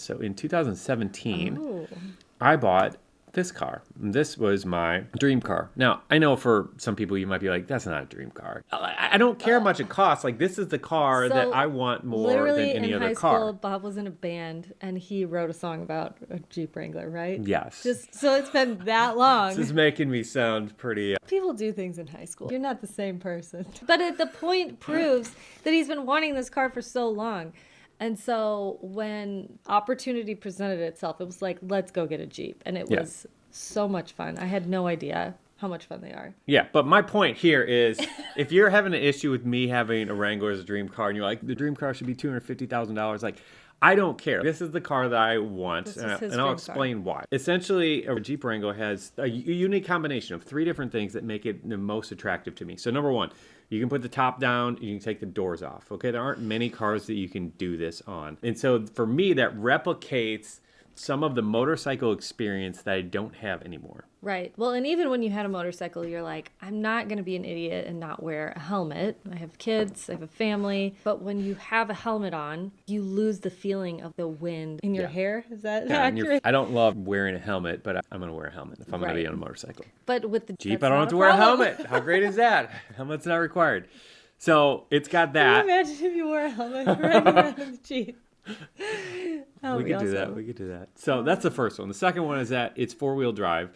So in 2017, Oh. I bought this car. This was my dream car. Now, I know for some people you might be like, that's not a dream car. I don't care how much it costs. Like, this is the car that So, I want more than literally any in other high car. school, Bob was in a band and he wrote a song about a Jeep Wrangler, right? Yes. Just so it's been that long. This is making me sound pretty... People do things in high school. You're not the same person. But the point proves that he's been wanting this car for so long. And so when opportunity presented itself, it was like, let's go get a Jeep. And it was so much fun. I had no idea how much fun they are. Yeah, but my point here is, if you're having an issue with me having a Wrangler as a dream car, and you're like, the dream car should be $250,000, like, I don't care. This is the car that I want, and I'll explain why. Essentially, a Jeep Wrangler has a unique combination of 3 different things that make it the most attractive to me. So number 1, you can put the top down, you can take the doors off. Okay, there aren't many cars that you can do this on. And so for me, that replicates some of the motorcycle experience that I don't have anymore. Right. Well, and even when you had a motorcycle, you're like, I'm not going to be an idiot and not wear a helmet. I have kids, I have a family. But when you have a helmet on, you lose the feeling of the wind in your hair. Is that accurate? I don't love wearing a helmet, but I'm going to wear a helmet if I'm going to be on a motorcycle. But with the Jeep, I don't have to wear a helmet. How great is that? Helmet's not required. So it's got that. Can you imagine if you wore a helmet riding around in the Jeep? We could do that. We could do that. So that's the first one. The second one is that it's 4-wheel drive.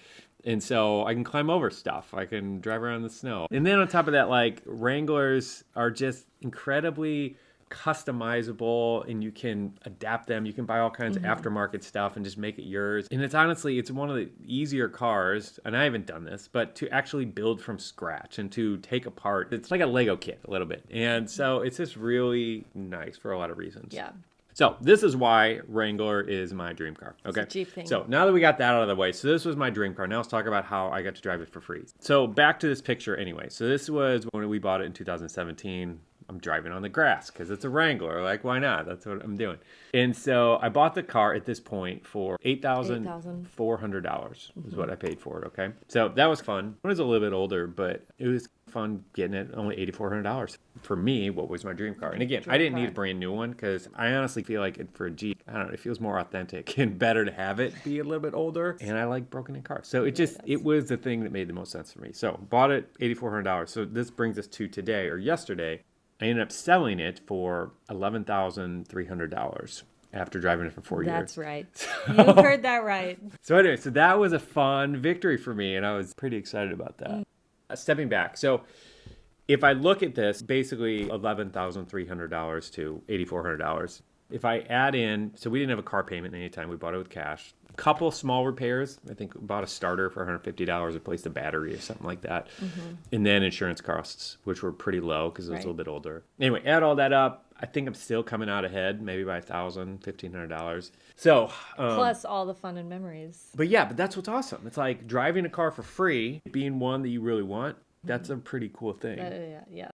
And so I can climb over stuff. I can drive around in the snow. And then on top of that, like, Wranglers are just incredibly customizable, and you can adapt them. You can buy all kinds of aftermarket stuff and just make it yours. And it's honestly, it's one of the easier cars, and I haven't done this, but to actually build from scratch and to take apart. It's like a Lego kit a little bit. And so it's just really nice for a lot of reasons. Yeah. So this is why Wrangler is my dream car. Okay. It's a Jeep thing. So now that we got that out of the way, so this was my dream car. Now let's talk about how I got to drive it for free. So back to this picture anyway. So this was when we bought it in 2017. I'm driving on the grass because it's a Wrangler. Like, why not? That's what I'm doing. And so I bought the car at this point for $8,400 is what I paid for it. Okay. So that was fun. I was a little bit older, but it was fun getting it. Only $8,400 for me. What was my dream car? And again, I didn't need a brand new one because I honestly feel like for a Jeep, I don't know, it feels more authentic and better to have it be a little bit older. And I like broken in cars. So it was the thing that made the most sense for me. So bought it $8,400. So this brings us to today or yesterday. I ended up selling it for $11,300 after driving it for 4 years. That's right. You heard that right. So anyway, so that was a fun victory for me, and I was pretty excited about that. Stepping back, so if I look at this, basically $11,300 to $8,400. If I add in, so we didn't have a car payment anytime, we bought it with cash. A couple small repairs. I think we bought a starter for $150, replaced a battery or something like that. And then insurance costs, which were pretty low because it was a little bit older. Anyway, add all that up. I think I'm still coming out ahead, maybe by $1,000, $1,500. So, plus all the fun and memories. But yeah, but that's what's awesome. It's like driving a car for free, being one that you really want. That's a pretty cool thing. Yeah.